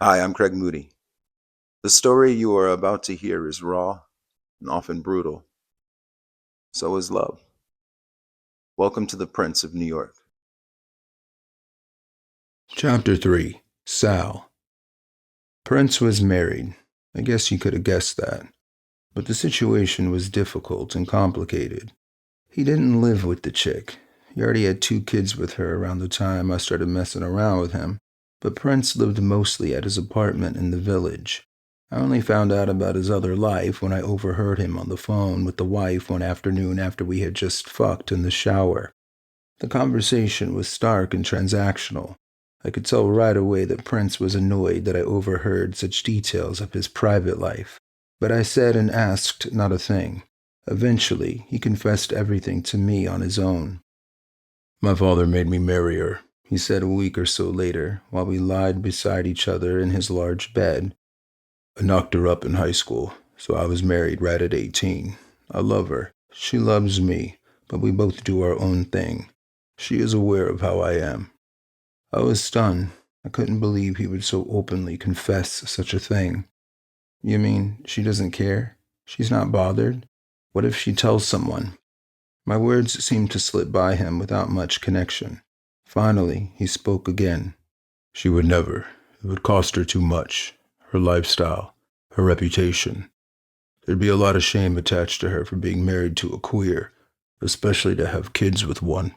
Hi, I'm Craig Moody. The story you are about to hear is raw and often brutal. So is love. Welcome to the Prince of New York. Chapter 3 Sal. Prince was married. I guess you could have guessed that. But the situation was difficult and complicated. He didn't live with the chick. He already had 2 kids with her around the time I started messing around with him. But Prince lived mostly at his apartment in the village. I only found out about his other life when I overheard him on the phone with the wife one afternoon after we had just fucked in the shower. The conversation was stark and transactional. I could tell right away that Prince was annoyed that I overheard such details of his private life. But I said and asked not a thing. Eventually, he confessed everything to me on his own. My father made me marry her, he said a week or so later, while we lied beside each other in his large bed. I knocked her up in high school, so I was married right at 18. I love her. She loves me, but we both do our own thing. She is aware of how I am. I was stunned. I couldn't believe he would so openly confess such a thing. You mean she doesn't care? She's not bothered? What if she tells someone? My words seemed to slip by him without much connection. Finally, he spoke again. She would never. It would cost her too much. Her lifestyle, her reputation. There'd be a lot of shame attached to her for being married to a queer, especially to have kids with one.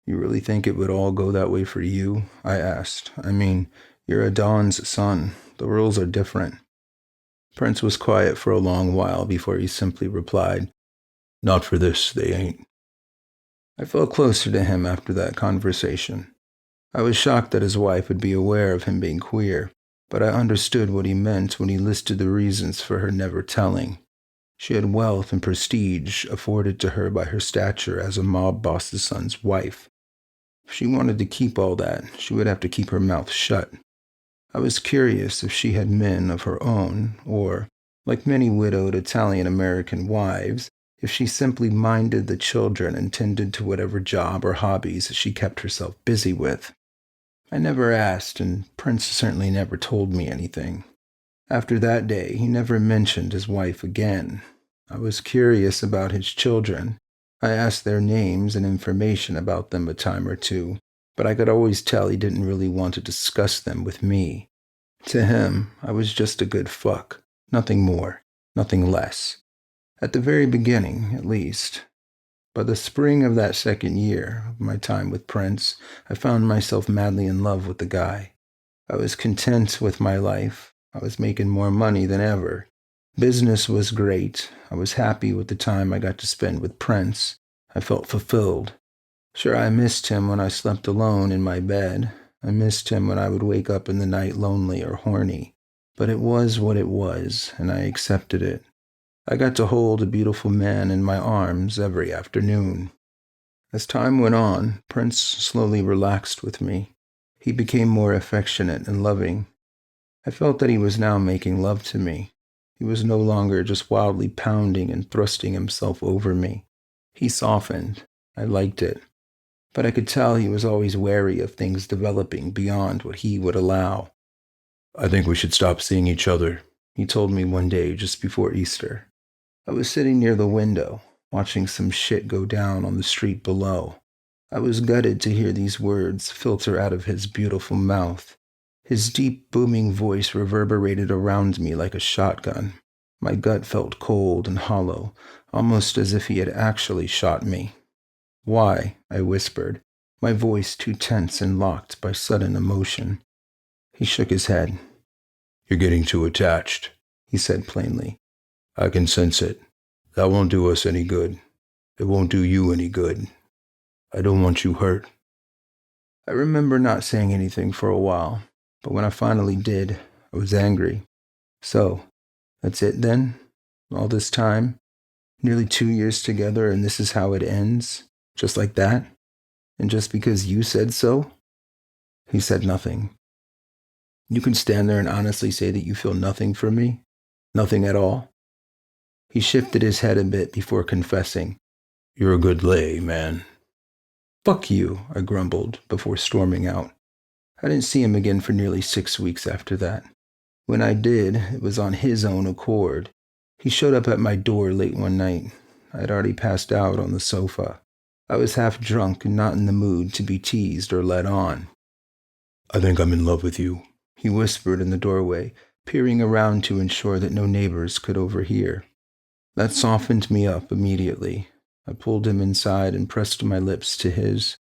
You really think it would all go that way for you? I asked. I mean, you're a Don's son. The rules are different. Prince was quiet for a long while before he simply replied, Not for this, they ain't. I felt closer to him after that conversation. I was shocked that his wife would be aware of him being queer, but I understood what he meant when he listed the reasons for her never telling. She had wealth and prestige afforded to her by her stature as a mob boss's son's wife. If she wanted to keep all that, she would have to keep her mouth shut. I was curious if she had men of her own, or, like many widowed Italian-American wives, if she simply minded the children and tended to whatever job or hobbies she kept herself busy with. I never asked, and Prince certainly never told me anything. After that day, he never mentioned his wife again. I was curious about his children. I asked their names and information about them a time or two, but I could always tell he didn't really want to discuss them with me. To him, I was just a good fuck. Nothing more, nothing less. At the very beginning, at least. By the spring of that second year of my time with Prince, I found myself madly in love with the guy. I was content with my life. I was making more money than ever. Business was great. I was happy with the time I got to spend with Prince. I felt fulfilled. Sure, I missed him when I slept alone in my bed. I missed him when I would wake up in the night lonely or horny. But it was what it was, and I accepted it. I got to hold a beautiful man in my arms every afternoon. As time went on, Prince slowly relaxed with me. He became more affectionate and loving. I felt that he was now making love to me. He was no longer just wildly pounding and thrusting himself over me. He softened. I liked it. But I could tell he was always wary of things developing beyond what he would allow. I think we should stop seeing each other, he told me one day just before Easter. I was sitting near the window, watching some shit go down on the street below. I was gutted to hear these words filter out of his beautiful mouth. His deep, booming voice reverberated around me like a shotgun. My gut felt cold and hollow, almost as if he had actually shot me. Why? I whispered, my voice too tense and locked by sudden emotion. He shook his head. You're getting too attached, he said plainly. I can sense it. That won't do us any good. It won't do you any good. I don't want you hurt. I remember not saying anything for a while, but when I finally did, I was angry. So, that's it then? All this time? Nearly 2 years together, and this is how it ends? Just like that? And just because you said so? He said nothing. You can stand there and honestly say that you feel nothing for me? Nothing at all? He shifted his head a bit before confessing. You're a good lay, man. Fuck you, I grumbled before storming out. I didn't see him again for nearly 6 weeks after that. When I did, it was on his own accord. He showed up at my door late one night. I had already passed out on the sofa. I was half drunk and not in the mood to be teased or led on. "I think I'm in love with you," he whispered in the doorway, peering around to ensure that no neighbors could overhear. That softened me up immediately. I pulled him inside and pressed my lips to his.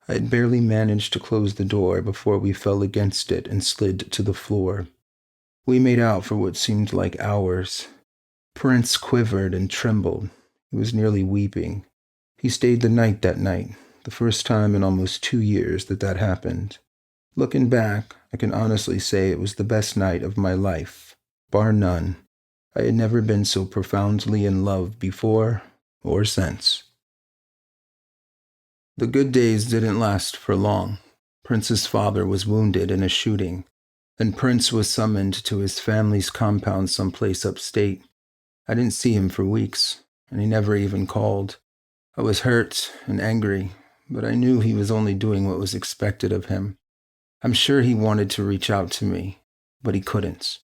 I had barely managed to close the door before we fell against it and slid to the floor. We made out for what seemed like hours. Prince quivered and trembled. He was nearly weeping. He stayed the night that night, the first time in almost 2 years that happened. Looking back, I can honestly say it was the best night of my life, bar none. I had never been so profoundly in love before or since. The good days didn't last for long. Prince's father was wounded in a shooting, and Prince was summoned to his family's compound someplace upstate. I didn't see him for weeks, and he never even called. I was hurt and angry, but I knew he was only doing what was expected of him. I'm sure he wanted to reach out to me, but he couldn't.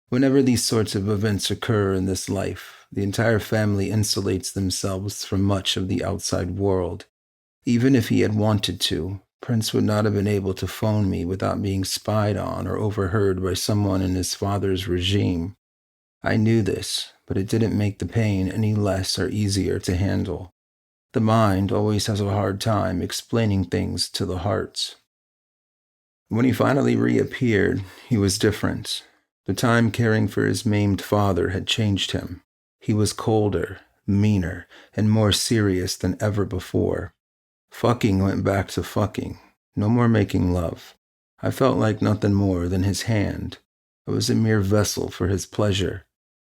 Whenever these sorts of events occur in this life, the entire family insulates themselves from much of the outside world. Even if he had wanted to, Prince would not have been able to phone me without being spied on or overheard by someone in his father's regime. I knew this, but it didn't make the pain any less or easier to handle. The mind always has a hard time explaining things to the heart. When he finally reappeared, he was different. The time caring for his maimed father had changed him. He was colder, meaner, and more serious than ever before. Fucking went back to fucking. No more making love. I felt like nothing more than his hand. I was a mere vessel for his pleasure.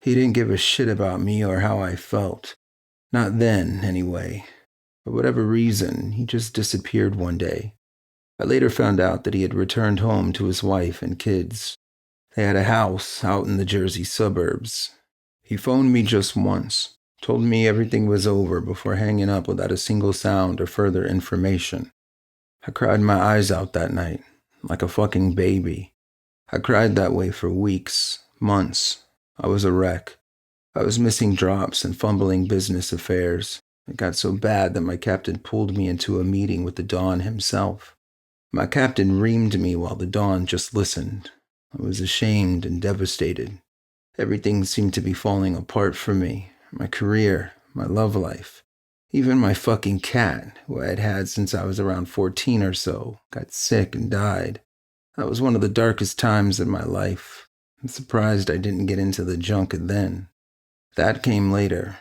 He didn't give a shit about me or how I felt. Not then, anyway. For whatever reason, he just disappeared one day. I later found out that he had returned home to his wife and kids. They had a house out in the Jersey suburbs. He phoned me just once, told me everything was over before hanging up without a single sound or further information. I cried my eyes out that night, like a fucking baby. I cried that way for weeks, months. I was a wreck. I was missing drops and fumbling business affairs. It got so bad that my captain pulled me into a meeting with the Don himself. My captain reamed me while the Don just listened. I was ashamed and devastated. Everything seemed to be falling apart for me. My career, my love life. Even my fucking cat, who I had had since I was around 14 or so, got sick and died. That was one of the darkest times in my life. I'm surprised I didn't get into the junk then. That came later,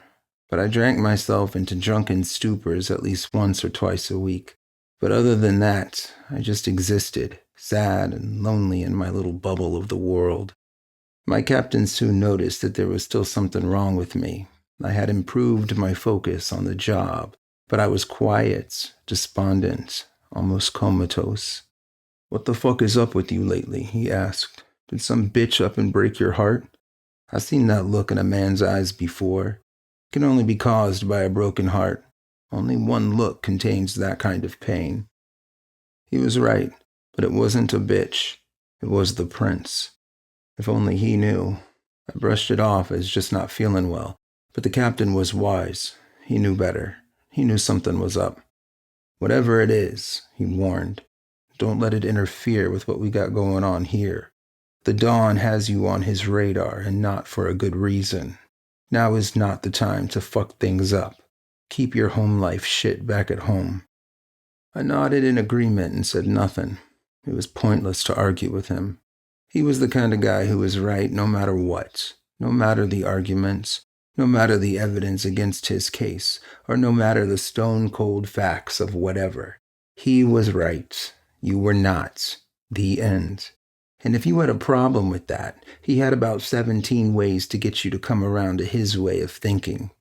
but I drank myself into drunken stupors at least once or twice a week. But other than that, I just existed, sad and lonely in my little bubble of the world. My captain soon noticed that there was still something wrong with me. I had improved my focus on the job, but I was quiet, despondent, almost comatose. "What the fuck is up with you lately?" he asked. "Did some bitch up and break your heart?" I've seen that look in a man's eyes before. It can only be caused by a broken heart. Only one look contains that kind of pain. He was right, but it wasn't a bitch. It was the prince. If only he knew. I brushed it off as just not feeling well, but the captain was wise. He knew better. He knew something was up. "Whatever it is," he warned, "don't let it interfere with what we got going on here. The Don has you on his radar, and not for a good reason. Now is not the time to fuck things up. Keep your home life shit back at home." I nodded in agreement and said nothing. It was pointless to argue with him. He was the kind of guy who was right no matter what, no matter the arguments, no matter the evidence against his case, or no matter the stone-cold facts of whatever. He was right. You were not. The end. And if you had a problem with that, he had about 17 ways to get you to come around to his way of thinking.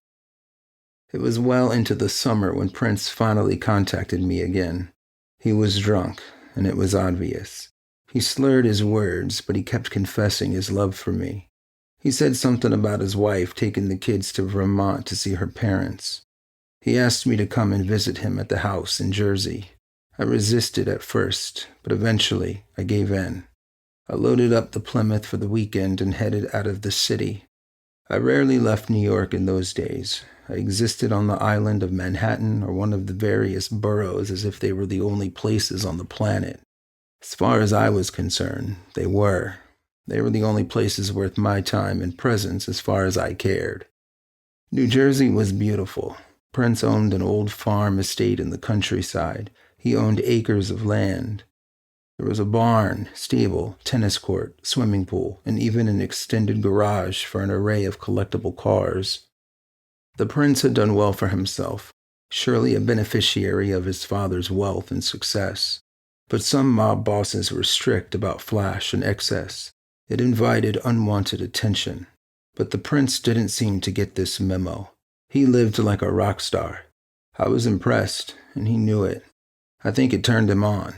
It was well into the summer when Prince finally contacted me again. He was drunk, and it was obvious. He slurred his words, but he kept confessing his love for me. He said something about his wife taking the kids to Vermont to see her parents. He asked me to come and visit him at the house in Jersey. I resisted at first, but eventually I gave in. I loaded up the Plymouth for the weekend and headed out of the city. I rarely left New York in those days. I existed on the island of Manhattan or one of the various boroughs as if they were the only places on the planet. As far as I was concerned, they were. They were the only places worth my time and presence as far as I cared. New Jersey was beautiful. Prince owned an old farm estate in the countryside. He owned acres of land. There was a barn, stable, tennis court, swimming pool, and even an extended garage for an array of collectible cars. The prince had done well for himself, surely a beneficiary of his father's wealth and success. But some mob bosses were strict about flash and excess. It invited unwanted attention. But the prince didn't seem to get this memo. He lived like a rock star. I was impressed, and he knew it. I think it turned him on.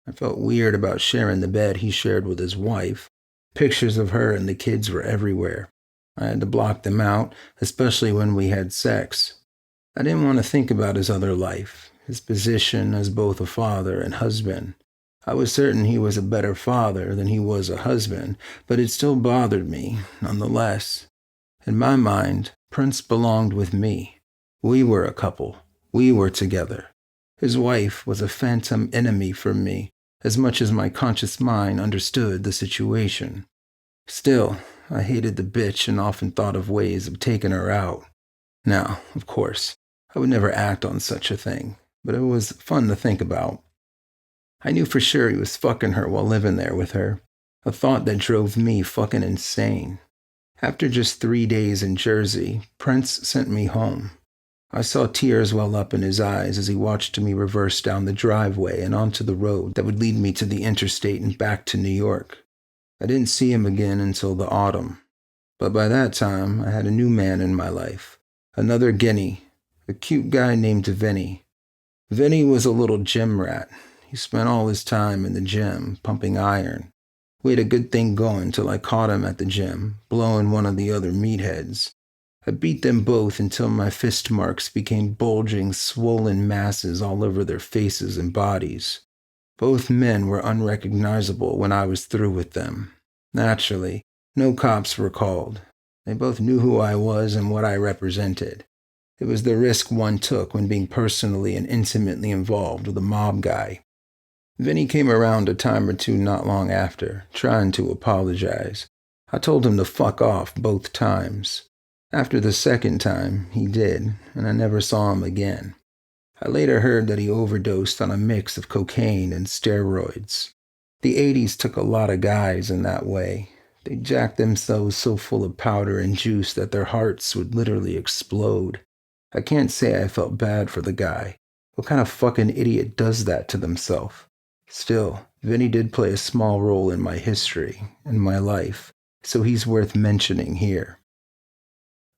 I felt weird about sharing the bed he shared with his wife. Pictures of her and the kids were everywhere. I had to block them out, especially when we had sex. I didn't want to think about his other life, his position as both a father and husband. I was certain he was a better father than he was a husband, but it still bothered me, nonetheless. In my mind, Prince belonged with me. We were a couple. We were together. His wife was a phantom enemy for me, as much as my conscious mind understood the situation. Still, I hated the bitch and often thought of ways of taking her out. Now, of course, I would never act on such a thing, but it was fun to think about. I knew for sure he was fucking her while living there with her, a thought that drove me fucking insane. After just 3 days in Jersey, Prince sent me home. I saw tears well up in his eyes as he watched me reverse down the driveway and onto the road that would lead me to the interstate and back to New York. I didn't see him again until the autumn. But by that time, I had a new man in my life. Another Guinea, a cute guy named Vinny. Vinny was a little gym rat. He spent all his time in the gym, pumping iron. We had a good thing going till I caught him at the gym, blowing one of the other meatheads. I beat them both until my fist marks became bulging, swollen masses all over their faces and bodies. Both men were unrecognizable when I was through with them. Naturally, no cops were called. They both knew who I was and what I represented. It was the risk one took when being personally and intimately involved with a mob guy. Vinny came around a time or two not long after, trying to apologize. I told him to fuck off both times. After the second time, he did, and I never saw him again. I later heard that he overdosed on a mix of cocaine and steroids. The 80s took a lot of guys in that way. They jacked themselves so full of powder and juice that their hearts would literally explode. I can't say I felt bad for the guy. What kind of fucking idiot does that to themselves? Still, Vinny did play a small role in my history, in my life, so he's worth mentioning here.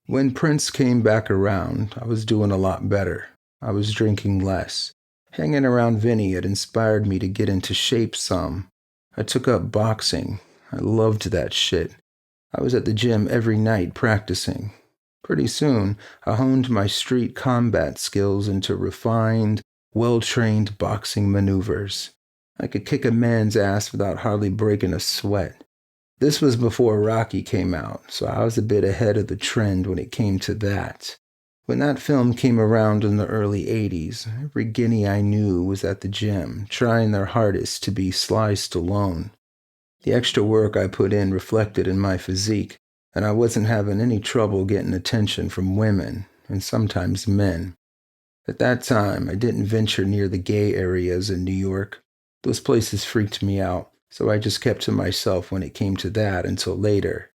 When Prince came back around, I was doing a lot better. I was drinking less. Hanging around Vinny had inspired me to get into shape some. I took up boxing. I loved that shit. I was at the gym every night practicing. Pretty soon, I honed my street combat skills into refined, well-trained boxing maneuvers. I could kick a man's ass without hardly breaking a sweat. This was before Rocky came out, so I was a bit ahead of the trend when it came to that. When that film came around in the early 80s, every guinea I knew was at the gym, trying their hardest to be Sly Stallone. The extra work I put in reflected in my physique, and I wasn't having any trouble getting attention from women, and sometimes men. At that time, I didn't venture near the gay areas in New York. Those places freaked me out, so I just kept to myself when it came to that until later.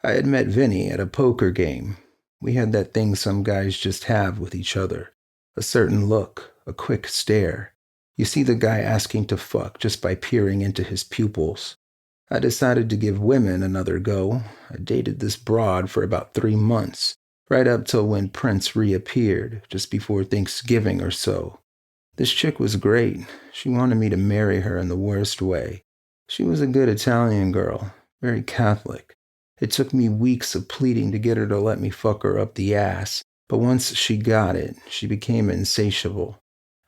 I had met Vinny at a poker game. We had that thing some guys just have with each other. A certain look, a quick stare. You see the guy asking to fuck just by peering into his pupils. I decided to give women another go. I dated this broad for about 3 months, right up till when Prince reappeared, just before Thanksgiving or so. This chick was great. She wanted me to marry her in the worst way. She was a good Italian girl, very Catholic. It took me weeks of pleading to get her to let me fuck her up the ass, but once she got it, she became insatiable.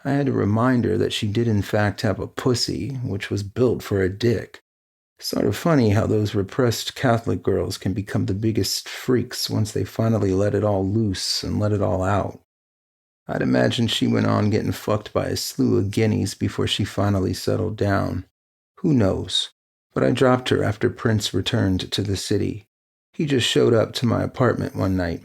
I had to remind her that she did in fact have a pussy, which was built for a dick. Sort of funny how those repressed Catholic girls can become the biggest freaks once they finally let it all loose and let it all out. I'd imagine she went on getting fucked by a slew of guineas before she finally settled down. Who knows? But I dropped her after Prince returned to the city. He just showed up to my apartment one night.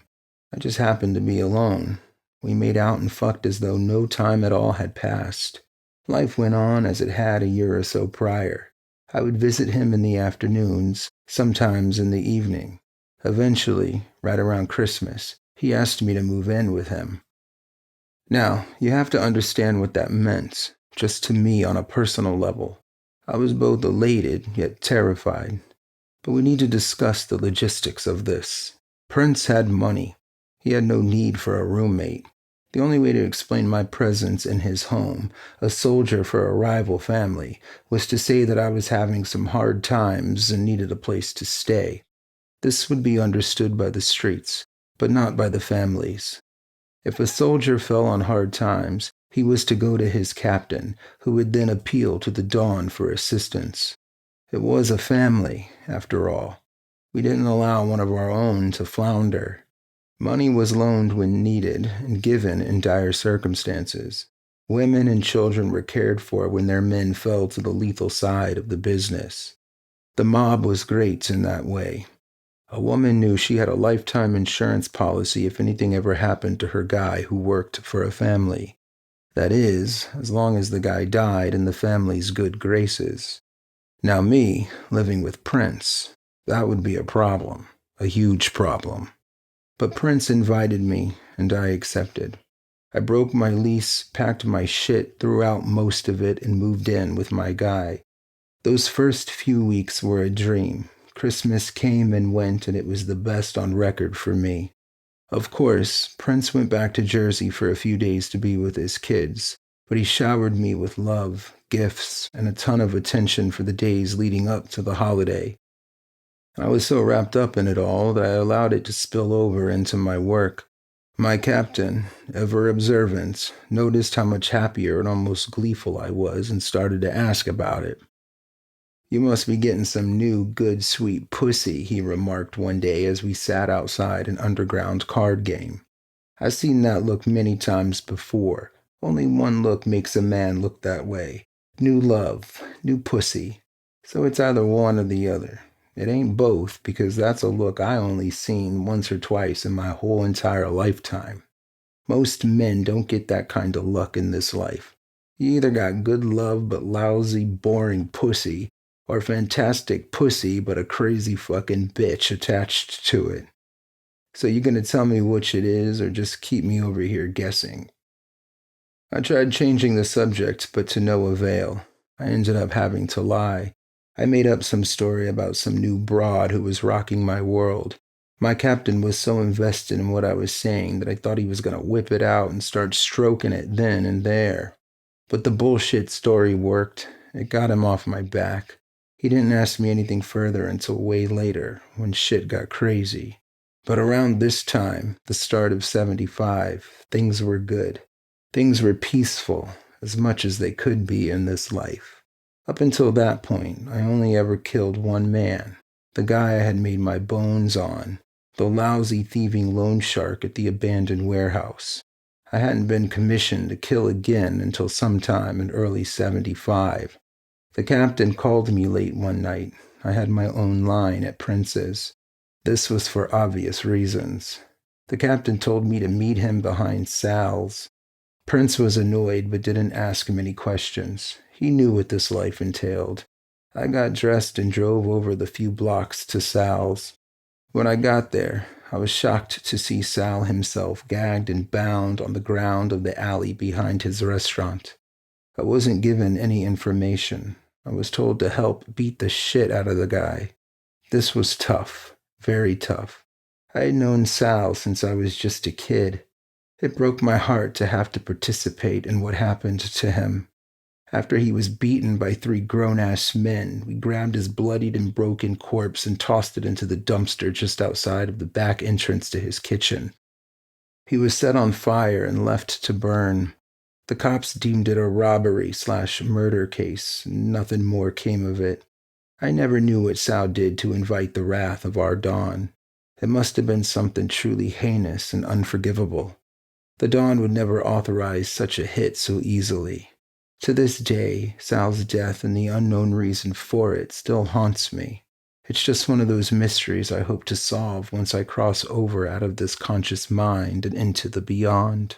I just happened to be alone. We made out and fucked as though no time at all had passed. Life went on as it had a year or so prior. I would visit him in the afternoons, sometimes in the evening. Eventually, right around Christmas, he asked me to move in with him. Now, you have to understand what that meant, just to me on a personal level. I was both elated, yet terrified. But we need to discuss the logistics of this. Prince had money. He had no need for a roommate. The only way to explain my presence in his home, a soldier for a rival family, was to say that I was having some hard times and needed a place to stay. This would be understood by the streets, but not by the families. If a soldier fell on hard times, he was to go to his captain, who would then appeal to the Dawn for assistance. It was a family, after all. We didn't allow one of our own to flounder. Money was loaned when needed and given in dire circumstances. Women and children were cared for when their men fell to the lethal side of the business. The mob was great in that way. A woman knew she had a lifetime insurance policy if anything ever happened to her guy who worked for a family. That is, as long as the guy died in the family's good graces. Now me, living with Prince, that would be a problem, a huge problem. But Prince invited me, and I accepted. I broke my lease, packed my shit, threw out most of it, and moved in with my guy. Those first few weeks were a dream. Christmas came and went, and it was the best on record for me. Of course, Prince went back to Jersey for a few days to be with his kids, but he showered me with love, gifts, and a ton of attention for the days leading up to the holiday. I was so wrapped up in it all that I allowed it to spill over into my work. My captain, ever observant, noticed how much happier and almost gleeful I was and started to ask about it. "You must be getting some new, good, sweet pussy," he remarked one day as we sat outside an underground card game. "I've seen that look many times before. Only one look makes a man look that way. New love, new pussy. So it's either one or the other. It ain't both, because that's a look I only seen once or twice in my whole entire lifetime. Most men don't get that kind of luck in this life. You either got good love but lousy, boring pussy, or fantastic pussy but a crazy fucking bitch attached to it. So you gonna tell me which it is, or just keep me over here guessing?" I tried changing the subject, but to no avail. I ended up having to lie. I made up some story about some new broad who was rocking my world. My captain was so invested in what I was saying that I thought he was gonna whip it out and start stroking it then and there. But the bullshit story worked. It got him off my back. He didn't ask me anything further until way later, when shit got crazy. But around this time, the start of 75, things were good. Things were peaceful, as much as they could be in this life. Up until that point, I only ever killed one man, the guy I had made my bones on, the lousy thieving loan shark at the abandoned warehouse. I hadn't been commissioned to kill again until sometime in early 75. The captain called me late one night. I had my own line at Prince's. This was for obvious reasons. The captain told me to meet him behind Sal's. Prince was annoyed but didn't ask many questions. He knew what this life entailed. I got dressed and drove over the few blocks to Sal's. When I got there, I was shocked to see Sal himself gagged and bound on the ground of the alley behind his restaurant. I wasn't given any information. I was told to help beat the shit out of the guy. This was tough, very tough. I had known Sal since I was just a kid. It broke my heart to have to participate in what happened to him. After he was beaten by 3 grown-ass men, we grabbed his bloodied and broken corpse and tossed it into the dumpster just outside of the back entrance to his kitchen. He was set on fire and left to burn. The cops deemed it a robbery/murder case. Nothing more came of it. I never knew what Sal did to invite the wrath of our Dawn. It must have been something truly heinous and unforgivable. The Dawn would never authorize such a hit so easily. To this day, Sal's death and the unknown reason for it still haunts me. It's just one of those mysteries I hope to solve once I cross over out of this conscious mind and into the beyond.